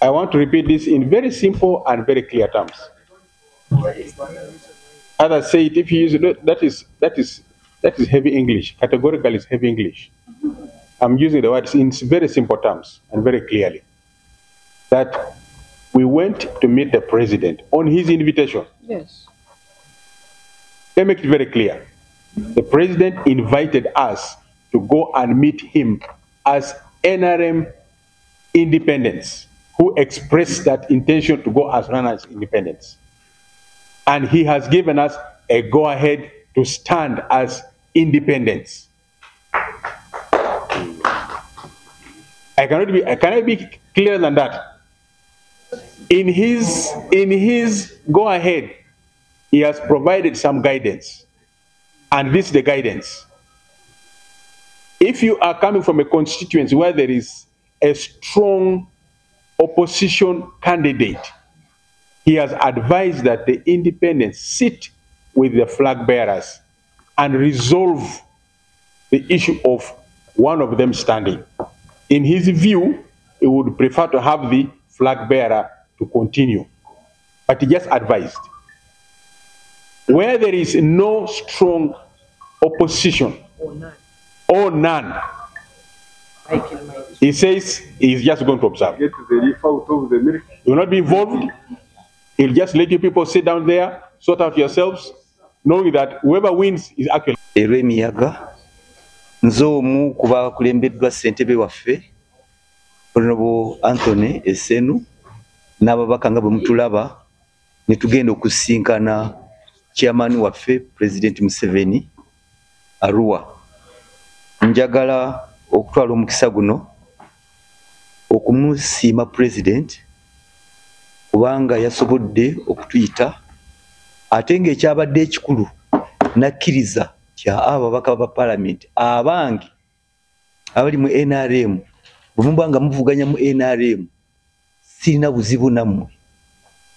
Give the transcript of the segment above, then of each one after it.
I want to repeat this in very simple and very clear terms. As I say it, if you use it, that is heavy English. Categorically, it's heavy English. I'm using the words in very simple terms and very clearly. That we went to meet the president on his invitation. Yes. Let me make it very clear. The president invited us to go and meet him as NRM independents who expressed that intention to go as runners independents. And he has given us a go-ahead to stand as independents. I cannot be clearer than that. In his go-ahead, he has provided some guidance. And this is the guidance. If you are coming from a constituency where there is a strong opposition candidate, he has advised that the independents sit with the flag bearers and resolve the issue of one of them standing. In his view, he would prefer to have the flag bearer to continue. But he just advised. Where there is no strong opposition or none, he says he's just going to observe. He will not be involved. He'll just let you people sit down there, sort out yourselves, knowing that whoever wins is actually. Eremiyaga nzomu kuba kulembeddwa ssentebe waffe Honorable Anthony Essenu n'ababaka nga bwe mutulaba ne tugenda okusinkana chairman waffe President Museveni Arua. Njagala okutwala omukisa guno okumusiima President kubanga yasobodde okutuyita ate ng'ekyabadde ekikulu nakkiriza kya ababaka ba Parliament abange abali mu NRM bwe nga muvuganya mu NRM sirina buzibu nammwe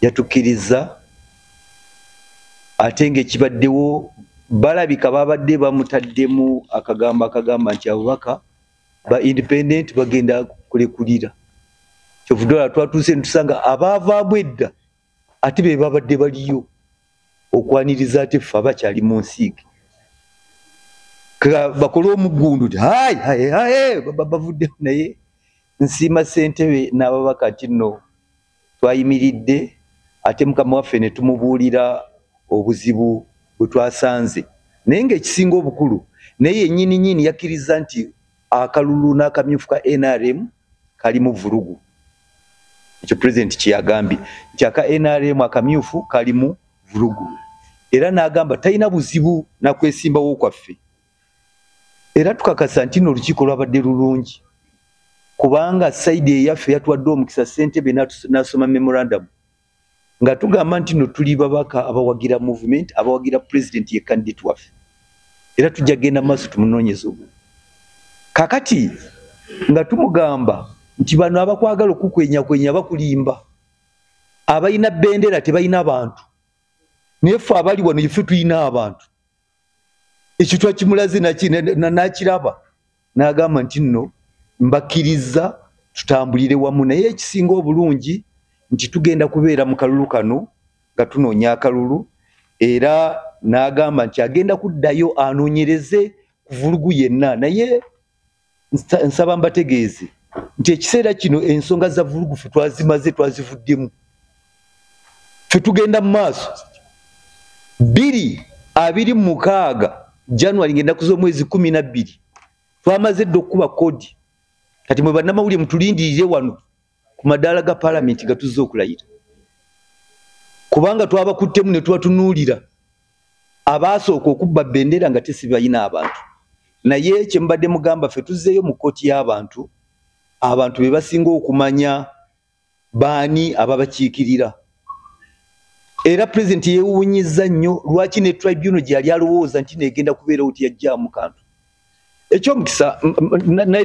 yatukkiriza ate ng'ekibaddewo balabika babadde bamutaddemu akagamba nti ababaka ba independent bagenda kulekulira kyovuddala twatuuse netusanga abaavaamu edda ate be babadde baliyo okwaniriza ate ffe abakyali mu nsiike bakole omuggundu ti hayi bavuddemu naye nsiima ssentebe n'ababaka nti nno twayimiridde ate mukama waffe ne tumubuulira obuzibu bwe twasanze naye ng'ekisinga obukulu naye yennyini yakkiriza nti akalulu n'akamyufu ka NRM kali mu vulugu. Ekyo President kye yagambye nti aka NRM akamyufu kali mu vulugu era n'agamba talina buzibu nakwesimbawo kwaffe era tukakasa nti n'olukiiko lwabadde lulungi kubanga saidi eyaffe yatuwadde omukisa ssentebe n'asoma memorandum nga tugamba nti no tuli babaka abawagira movement abawagira president ye candidate waffe era tujja genda maaso tumunoonyeza obwo kakati nga tumugamba nti bano abakwagala okukwenyakwenya bakulimba abalina bendera tebalina abantu naye ffe abali wano iffe tulina abantu ekyo twakimulaze nakiraba n'agamba nti nno mbakkiriza tutambulire wamu naye ekisinga obulungi nti tugenda kubeera mu kalulu kano nga tunoonya akalulu era n'agamba nti agenda kuddayo anoonyereze ku vulugu yenna naye nsaba mbategeeze nti ekiseera kino ensonga za vulugu ffe twazimaze twazivuddemu ffe tugenda mu maaso 2026 January ng'ennaku z'omwezi 12 twamaze dda okukuba kodi kati mwe bannamawulire mutulindirire wano ku madaala ga Parliament ga tuzze okulayira kubanga twabakuttemu ne twatunuulira abaasooka okubba bendera nga tesibalina abantu naye kye mbadde mugamba ffe tuzzeeyo mu kkooti y'abantu abantu be basinga okumanya baani ababakiikirira era President yeewuunyizza nnyo lwaki ne tribunal gye yali alowooza nti neegenda kubeerawo tiyajjaamu kantu ekyomukisa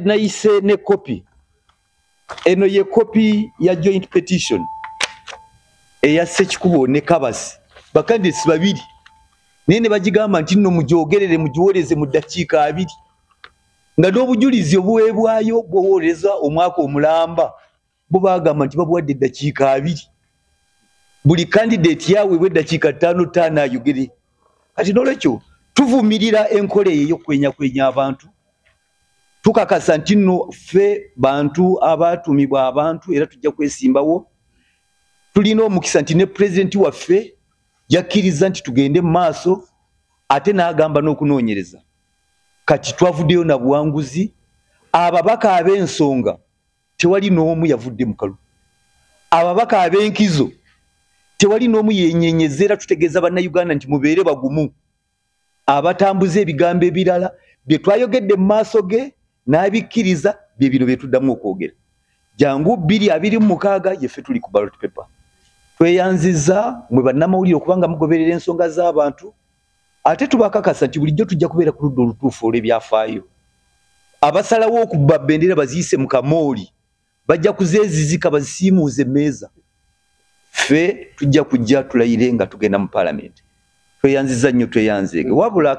nayise ne kopi eno ye kopi ya joint petition eya Ssekikubo ne Kabasi bakandidesi babiri naye ne bagigamba nti nno mugyogerere mugiwooleze mu ddakiika 2 nga n'obujulizi obuweebwayo bwowooleza omwaka omulamba bo bagamba nti babuwadde eddakiika 2 buli candidate yaweebwa eddakiika 5 ayogere. Kati n'olwekyo tuvumirira enkola eyo ey'okwenyakwenya abantu, tukakasa nti nno ffe bantu abaatumibwa abantu era tujja kwesimbawo. Tulina omukisa nti ne pulezidenti waffe yakkiriza nti tugende mu maaso, ate n'agamba n'okunoonyereza. Kati twavuddeyo na buwanguzi. Ababaka ab'ensonga tewali n'omu yavudde mu kalulu. Ababaka ab'enkizo tewali n'omu yenyenyeza, era tutegeeza bannayuganda nti mubeere bagumu. Abatambuza ebigambo ebirala bye twayogedde mu maaso ge n'abikkiriza bye bino bye tuddamu okwogera. Jangu 2026 yeffe tuli ku ballot paper. Tweyanziza mwe bannamawulire okubanga mugoberera ensonga z'abantu, ate tubakakasa nti bulijjo tujja kubeera ku ludda olutuufu olw'ebyafaayo. Abasalawo okubba bendera baziyise mu kamooli bajja kuzeezizika bazisiimuuze emmeeza. Ffe tujja kujja tulayire nga tugenda mu paalamenti. Tweyanziza nnyo, tweyanzeege. Wabula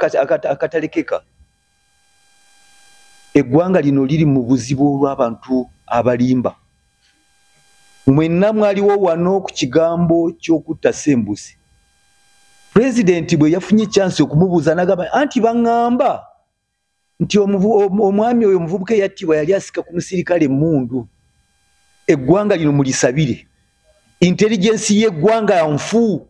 akatalekeka, eggwanga lino liri mu buzibu olw'abantu abalimba. Mwenna mwaliwo wano ku kigambo ky'okutta Ssembuusi. Pulezidenti bwe yafunye chance okumubuuza n'agamba anti baŋŋamba nti omwami oyo omuvubuka eyattibwa yali asika ku musirikale emmundu. Eggwanga lino mulisabire. Intelligence y'eggwanga nfu.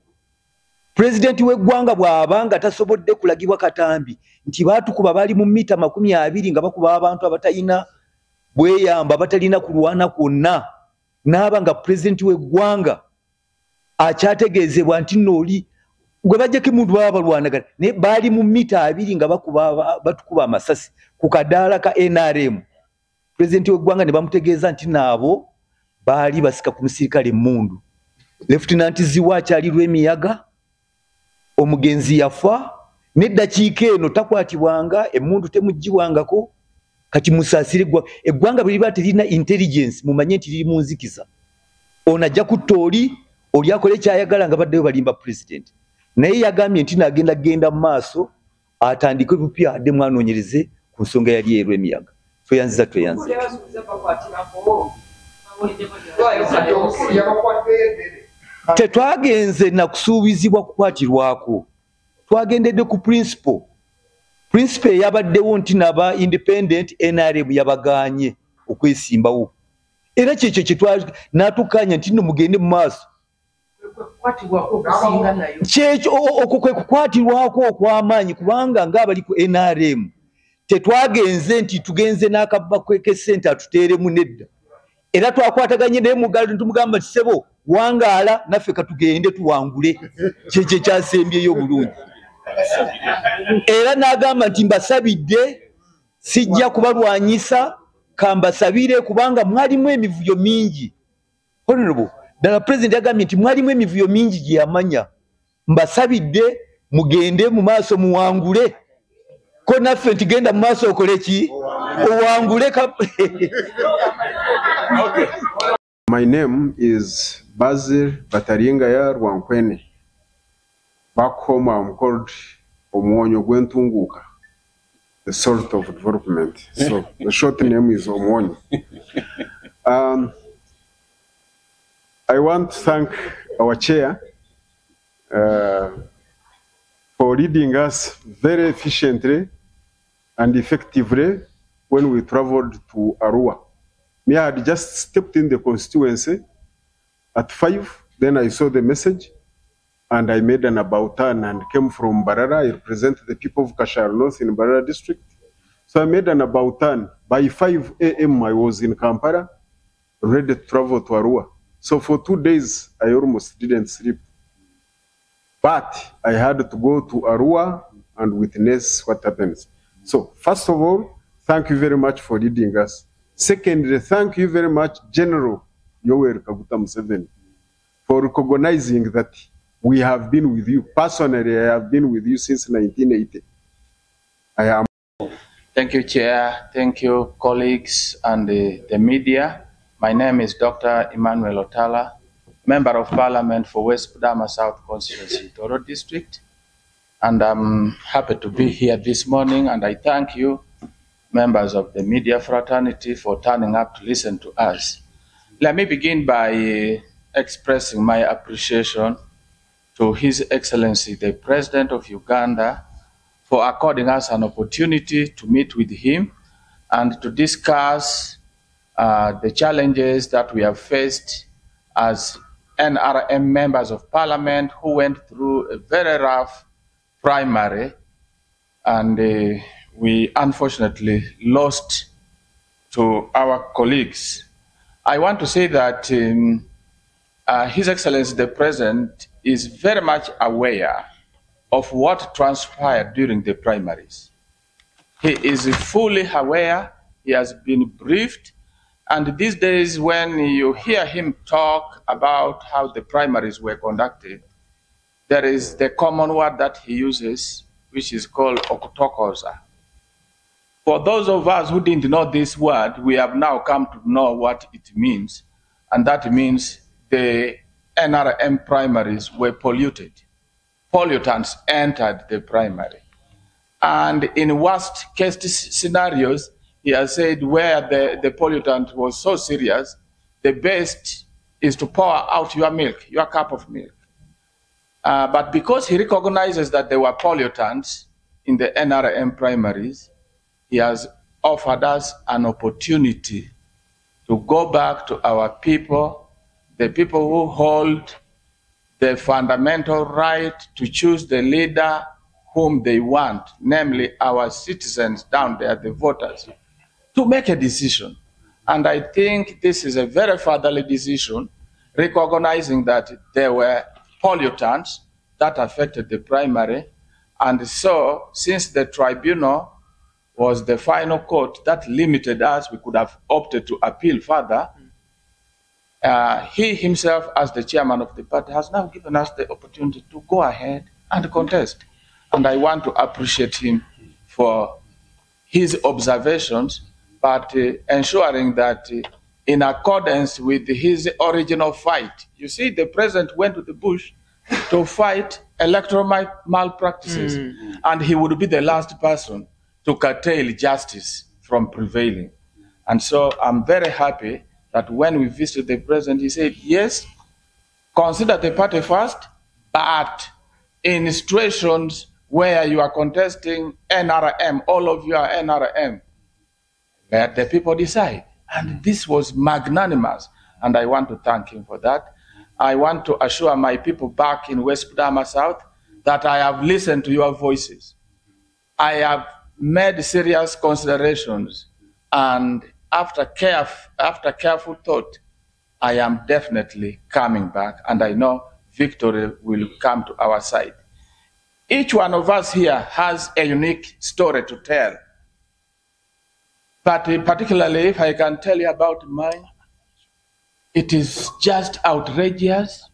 Pulezidenti w'eggwanga bw'abanga tasobodde kulagibwa katambi nti baatukuba bali mu mita 20 nga bakuba abantu abatalina bweyamba, batalina kulwana kwonna, n'aba nga pulezidenti w'eggwanga akyategeezebwa nti nnooli gwe bajjako emundu baba balwanagana naye baali mu mita 2 nga batukuba amasasi ku kadaala ka NRM. Pulezidenti w'eggwanga ne bamutegeeza nti naabo baali basika ku musirikale emmundu. Lieutenant Ziwa akyali Lwemiyaga, omugenzi yafa, n'eddakiika eno takwatibwanga, emmundu temugibwangako. Kati musaasire eggwanga bwe liba terina intelligence mumanye nti liri mu nzikiza. Ono ajja kutta oli akole kyayagala nga baddeyo balimba pulezidenti. Naye yagambye nti nagenda mu maaso atandike bupya adde mwanoonyereze ku nsonga yali Lwemiyaga. Tweyanziza. Tetwagenze na kusuubizibwa kukwatirwako, twagendedde ku principle yabaddewo nti naba independent NRM yabaganye okwesimbawo, era kyekyo n'atukanya nti nno mugende mu maaso. Okwo kwe kukwatirwako okw'amaanyi, kubanga ng'abali ku NRM tetwagenze nti tugenze n'akabba kw'essente atuteeremu, nedda. Era twakwataganye naye mugalo tumugamba nti sebo wangaala naffe katugende tuwangule. Kyekyo kyasembyeyo bulungi. Era n'agamba nti mbasabidde sijja kubalwanyisa, kambasabire kubanga mwalimu emivuyo mingi. Honorable, ddala Pulezidenti yagambye nti mwalimu emivuyo mingi gye yamanya. Mbasabidde mugende mu maaso muwangule. Ko naffe ntigenda mu maaso okole ki? Owangule. My name is Basil Bataringaya Rwankwene. Back home I'm called Omwonyo Gwentunguka, the sort of development. So the short name is Omwonyo. I want to thank our chair for leading us very efficiently and effectively when we traveled to Arua. Me, I had just stepped in the constituency at 5, then I saw the message and I made an about turn and came from Barara. I represent the people of Kashar North in Barara district. So I made an about turn. By 5 a.m. I was in Kampala, ready to travel to Arua. So for 2 days, I almost didn't sleep. But I had to go to Arua and witness what happens. So first of all, thank you very much for leading us. Secondly, thank you very much, General Yoweri Kaguta Museveni, for recognizing that we have been with you. Personally, I have been with you since 1980. Thank you, Chair. Thank you, colleagues and the media. My name is Dr. Emmanuel Otala, Member of Parliament for West Pudama South Constituency, Toro District. And I'm happy to be here this morning, and I thank you, members of the media fraternity, for turning up to listen to us. Let me begin by expressing my appreciation to His Excellency, the President of Uganda, for according us an opportunity to meet with him and to discuss the challenges that we have faced as NRM members of parliament who went through a very rough primary, and we unfortunately lost to our colleagues. I want to say that His Excellency the President is very much aware of what transpired during the primaries. He is fully aware, he has been briefed, and these days when you hear him talk about how the primaries were conducted, there is the common word that he uses, which is called okutokoza. For those of us who didn't know this word, we have now come to know what it means, and that means the NRM primaries were polluted. Pollutants entered the primary. And in worst case scenarios, he has said where the pollutant was so serious, the best is to pour out your milk, your cup of milk. But because he recognizes that there were pollutants in the NRM primaries, he has offered us an opportunity to go back to our people, the people who hold the fundamental right to choose the leader whom they want, namely our citizens down there, the voters, to make a decision. And I think this is a very fatherly decision, recognizing that there were pollutants that affected the primary. And so, since the tribunal was the final court that limited us, we could have opted to appeal further. He himself, as the chairman of the party, has now given us the opportunity to go ahead and contest. And I want to appreciate him for his observations, but ensuring that in accordance with his original fight. You see, the president went to the bush to fight electoral malpractices, and he would be the last person to curtail justice from prevailing. And so I'm very happy that when we visited the president, he said, yes, consider the party first, but in situations where you are contesting NRM, all of you are NRM, let the people decide. And this was magnanimous, and I want to thank him for that. I want to assure my people back in West Budama South that I have listened to your voices. I have made serious considerations, and after careful thought, I am definitely coming back, and I know victory will come to our side. Each one of us here has a unique story to tell. But particularly, if I can tell you about mine, it is just outrageous.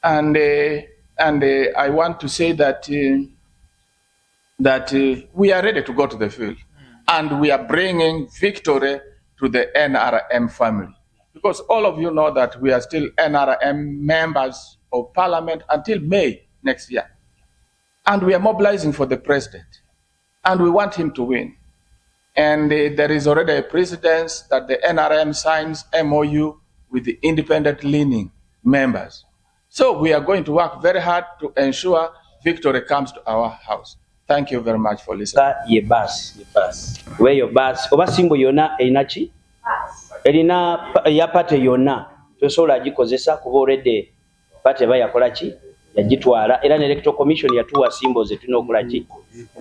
And I want to say that, we are ready to go to the field. And we are bringing victory to the NRM family. Because all of you know that we are still NRM members of parliament until May next year. And we are mobilizing for the president. And we want him to win. And there is already a precedence that the NRM signs MOU with the independent-leaning members. So we are going to work very hard to ensure victory comes to our house. Thank you very much for listening. Ye bus. Where your bus? Oba simbo yona einachi? Elina ya pate yona. Tosola gikozesa kuba already pate ba yakola ki? Yagitwala era ne electoral commission yatuwa simbo ze tulina okukola ki?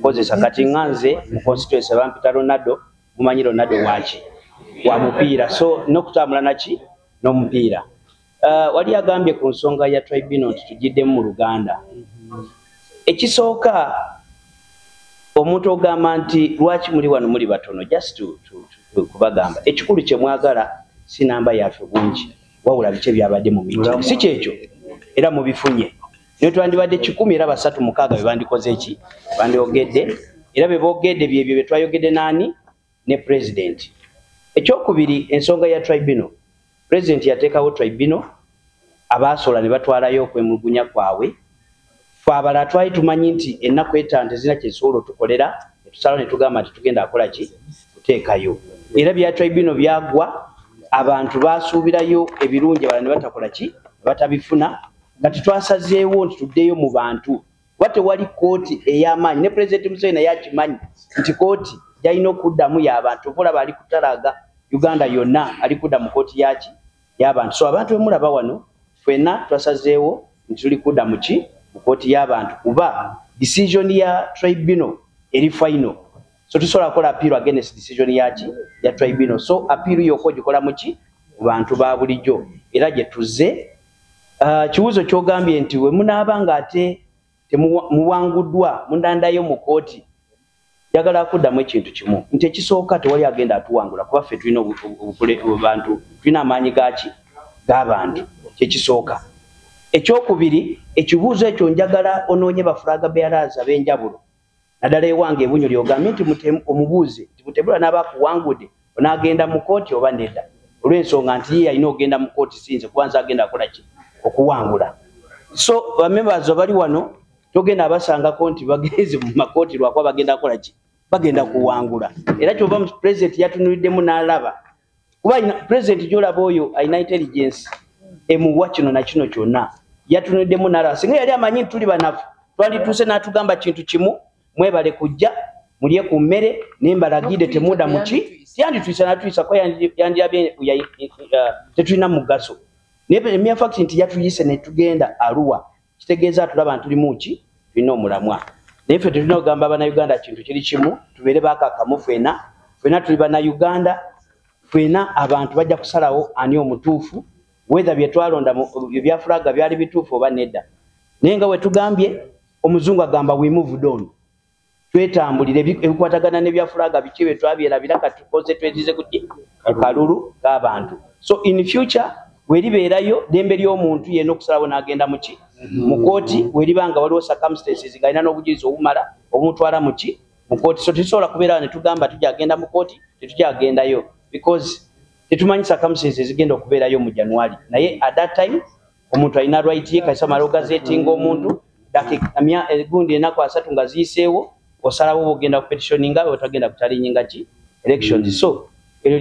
Kozesa kati nganze mu constituency bampita Ronaldo, mumanyi Ronaldo wachi wa mupiira, so nokutambula naki n'omupiira. Wali agambye ku nsonga ya tribunal tujidde mu Luganda. Ekisooka omuntu ogamba nti lwaki muli wano muli batono, just to kubagamba ekikulu kye mwagala si namba yaffe bungi wabula biki byabadde mu meeting si kyekyo era mubifunye ne twandibadde 10 era 360 be bandikoze eki bandyogedde era be boogedde byebyo bye twayogedde nani ne president. Ekyokubiri ensonga ya tribunal, president yateekawo tribunal abaasola ne batwalayo okwemulugunya kwabwe. Fabala twali tumanyi nti ennaku etante zina kyesobola tukolera tusala ne tugamba nti tugenda akola ki kuteekayo era bya tribunal byagwa abantu basuubirayo ebirungi abalala ne batakola ki batabifuna kati twasazeewo nti tuddeyo mu bantu kuba tewali kooti ey'amaanyi ne pulezidenti Museveni naye akimanyi nti kooti gyalina okuddamu y'abantu okulaba ali kutalaga Uganda yonna ali kudda mu kooti yaki y'abantu so abantu bemulaba wano ffenna twasazeewo nti tuli kudda mu ki mu kooti y'abantu kuba decision ya tribunal eri final so tusobola kukola appeal against decision yaki ya tribunal so appeal yokka ogikola mu ki mu bantu ba bulijjo era gye tuzze kibuuzo ky'ogambye nti we munaaba nga ate muwanguddwa mundandayo mu kooti njagala kuddamu ekintu kimu nti ekisooka tewali agenda atuwangula kuba ffe tulina bantu tulina amaanyi gaki g'abantu kyekisooka ekyokubiri ekibuuzo ekyo njagala onoonye bafulaga bearers ab'enjawulo naddala ewange ebunyoli ogambye nti omubuuze nti Mutebula n'abakuwangudde onaagenda mu kooti oba nedda olw'ensonga nti ye alina ogenda mu kooti sinze kubanza agenda akola ki okuwangula so bamembers abali wano togenda abasangako nti bagenze mu makooti lwakuba bagenda akola ki bagenda kuwangula era kyova president yatunuliddemu n'alaba kuba president gyolaba oyo alina intelligence emuwa kino na kino kyonna yatunuliddemu n'alaba singa yali amanyi nti tuli banafu twalituuse n'atugamba kintu kimu mwebale kujja mulye ku mmere nembalagide temuda muki yanditwisa natwisa ko yandirabye tetulina mugaso naye emya fact nti yatuyise ne tugenda Arua kitegeeza tulaba ntuli muki tulina omulamwa naye ffe tulina okugamba Bannayuganda kintu kiri kimu tubeere bakakamu ffena tuli Bannayuganda ffena abantu bajja kusalawo ani omutuufu whether bye twalonda ebyafulaga byali bituufu oba nedda naye nga we tugambye omuzungu agamba we moved on twetambulire ebikwatagana n'ebyafulaga biki bye twabyerabira kati tukoze twezize ku kalulu k'abantu so in future weribeerayo dembe ly'omuntu yenna okusalawo n'agenda muki mu kooti weribanga waliwo circumstances galina n'obujulizi obumala obumutwala muki mu kooti so tusobola kubeera ne tugamba tujagenda mu kooti tetujagendayo because tetumanyi circumstances zigenda okubeerayo mu January naye at that time omuntu alina right ye kayisa malo gazetinga omuntu gundi ennaku 3 nga ziyiseewo osalawo ogenda ku petitioninga otagenda kutalinyinga ki elections so eryo